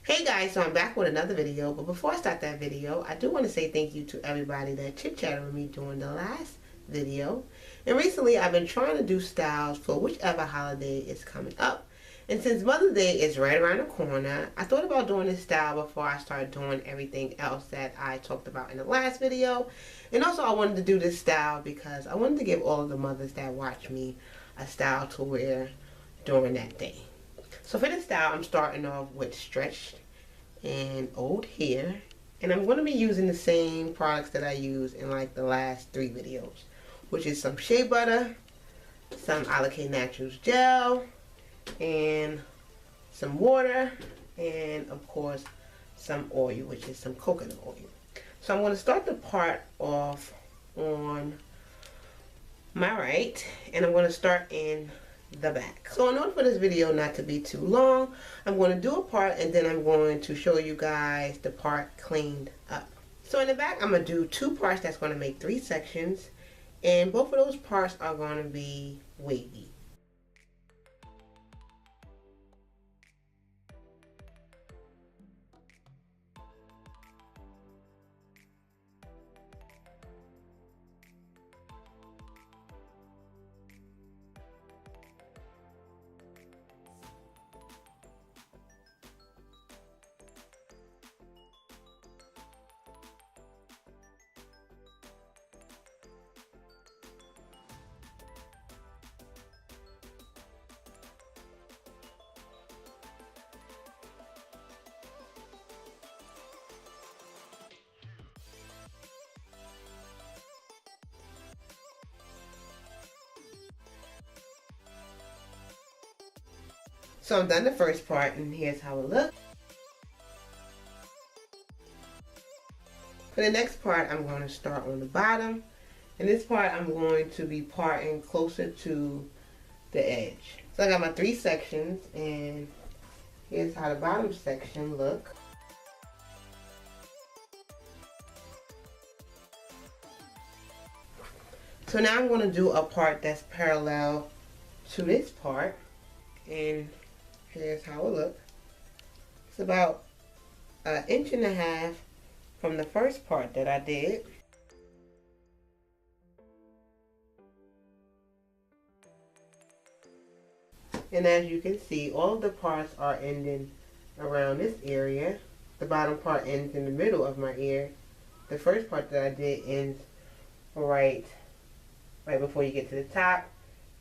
Hey guys, so I'm back with another video, but before I start that video, I do want to say thank you to everybody that chit-chatted with me during the last video. And recently I've been trying to do styles for whichever holiday is coming up. And since Mother's Day is right around the corner, I thought about doing this style before I started doing everything else that I talked about in the last video. And also I wanted to do this style because I wanted to give all of the mothers that watch me a style to wear during that day. So for this style, I'm starting off with stretched and old hair, and I'm going to be using the same products that I used in like the last 3 videos, which is some shea butter, some A.K Naturals gel, and some water, and of course some oil, which is some coconut oil. So I'm going to start the part off on my right, and I'm going to start in the back. So in order for this video not to be too long, I'm going to do a part and then I'm going to show you guys the part cleaned up. So in the back I'm going to do 2 parts that's going to make 3 sections, and both of those parts are going to be wavy. So I'm done the first part, and here's how it looks. For the next part, I'm going to start on the bottom. And this part, I'm going to be parting closer to the edge. So I got my 3 sections, and here's how the bottom section looks. So now I'm going to do a part that's parallel to this part, and here's how it looks. It's about 1.5 inches from the first part that I did. And as you can see, all of the parts are ending around this area. The bottom part ends in the middle of my ear. The first part that I did ends right before you get to the top.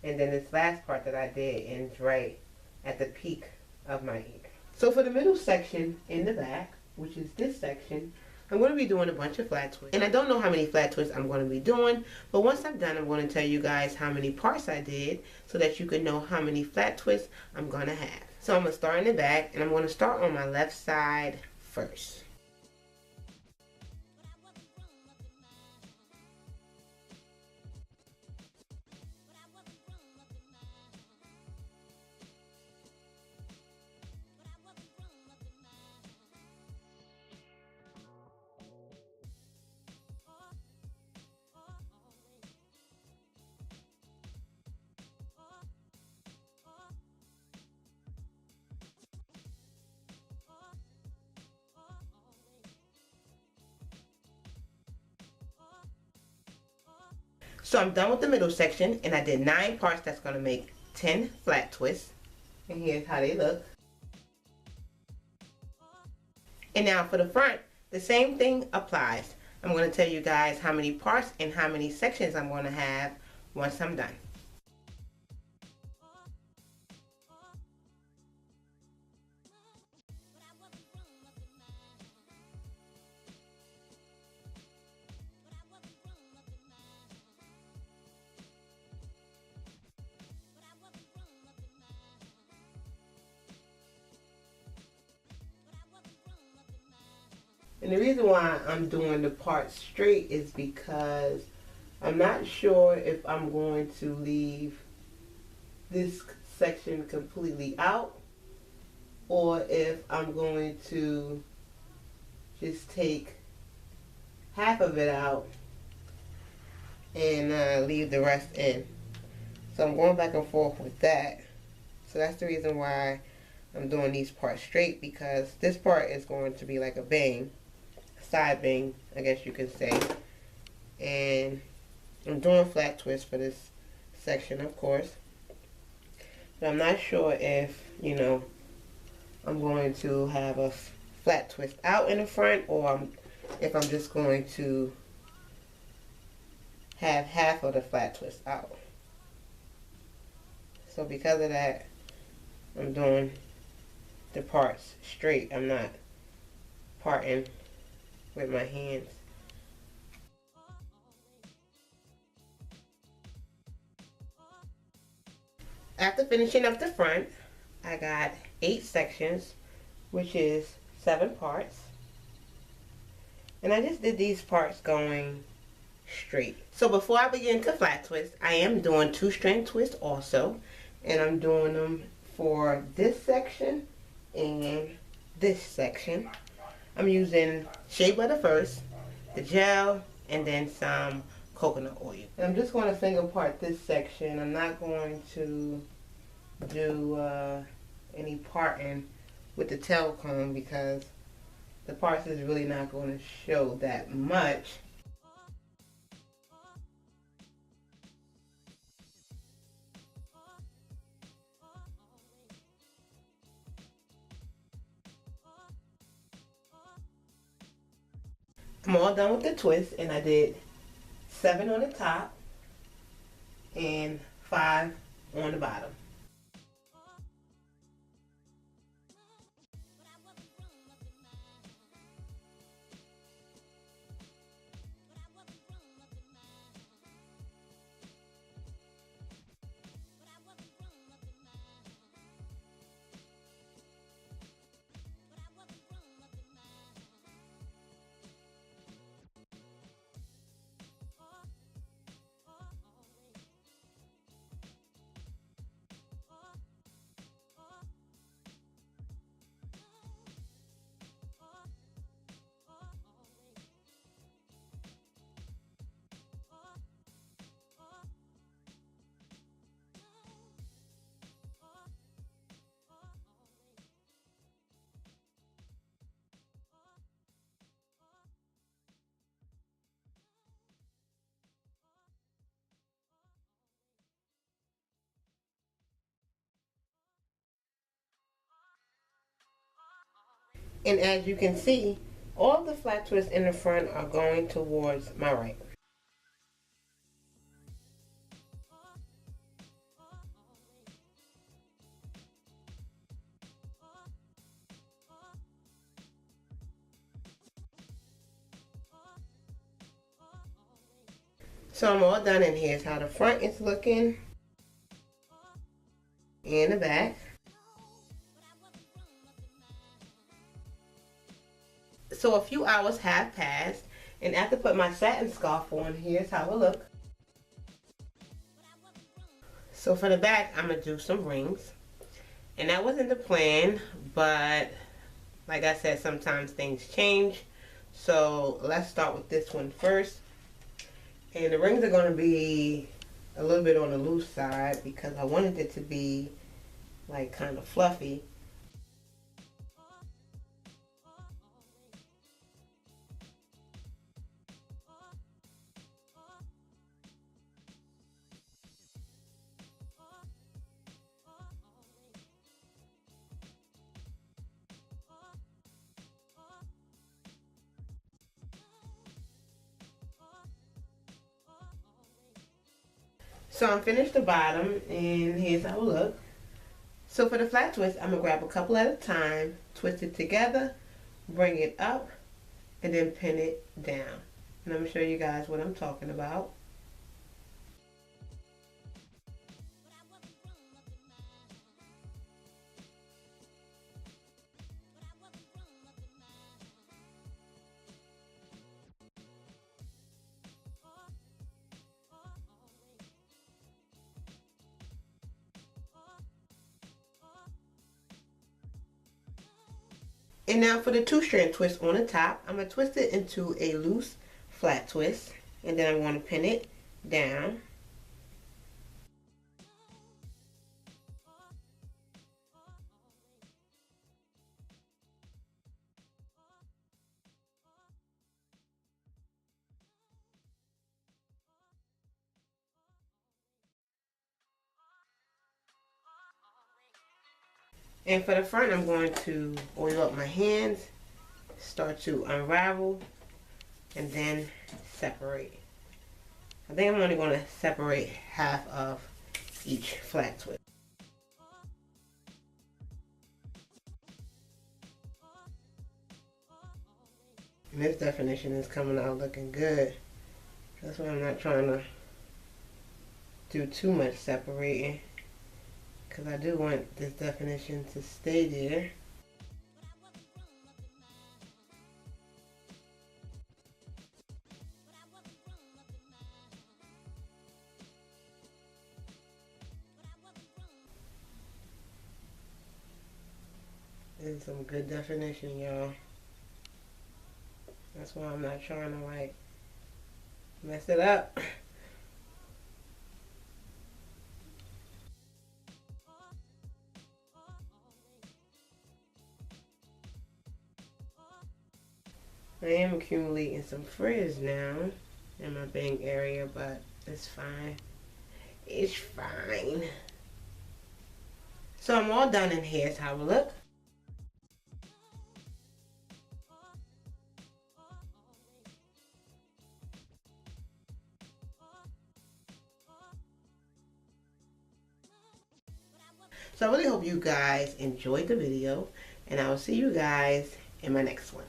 And then this last part that I did ends right at the peak of my ear. So for the middle section in the back, which is this section, I'm going to be doing a bunch of flat twists. And I don't know how many flat twists I'm going to be doing, but once I'm done, I'm going to tell you guys how many parts I did so that you can know how many flat twists I'm going to have. So I'm going to start in the back, and I'm going to start on my left side first. So I'm done with the middle section, and I did 9 parts that's going to make 10 flat twists. And here's how they look. And now for the front, the same thing applies. I'm going to tell you guys how many parts and how many sections I'm going to have once I'm done. And the reason why I'm doing the part straight is because I'm not sure if I'm going to leave this section completely out or if I'm going to just take half of it out and leave the rest in. So I'm going back and forth with that. So that's the reason why I'm doing these parts straight because this part is going to be like a bang, a side bang, I guess you can say. And I'm doing flat twist for this section, of course. But I'm not sure if, you know, I'm going to have a flat twist out in the front, or if I'm just going to have half of the flat twist out. So because of that, I'm doing the parts straight. I'm not parting with my hands. After finishing up the front, I got 8 sections, which is 7 parts. And I just did these parts going straight. So before I begin to flat twist, I am doing 2-strand twists also. And I'm doing them for this section and this section. I'm using shea butter first, the gel, and then some coconut oil. And I'm just going to finger part this section. I'm not going to do any parting with the tail comb because the parts is really not going to show that much. I'm all done with the twist, and I did 7 on the top and 5 on the bottom. And as you can see, all the flat twists in the front are going towards my right. So I'm all done, and here's how the front is looking and the back. So a few hours have passed, and after putting my satin scarf on, here's how it looks. So for the back, I'm going to do some rings. And that wasn't the plan, but like I said, sometimes things change. So let's start with this one first. And the rings are going to be a little bit on the loose side because I wanted it to be like kind of fluffy. So I'm finished the bottom, and here's how it looks. So for the flat twist, I'm going to grab a couple at a time, twist it together, bring it up, and then pin it down. And I'm going to show you guys what I'm talking about. And now for the 2-strand twist on the top, I'm going to twist it into a loose flat twist. And then I'm going to pin it down. And for the front, I'm going to oil up my hands, start to unravel, and then separate. I think I'm only going to separate half of each flat twist. And this definition is coming out looking good. That's why I'm not trying to do too much separating, because I do want this definition to stay there. This is some good definition, y'all. That's why I'm not trying to like mess it up. I am accumulating some frizz now in my bang area, but it's fine. It's fine. So I'm all done, and here's how it look. So I really hope you guys enjoyed the video, and I will see you guys in my next one.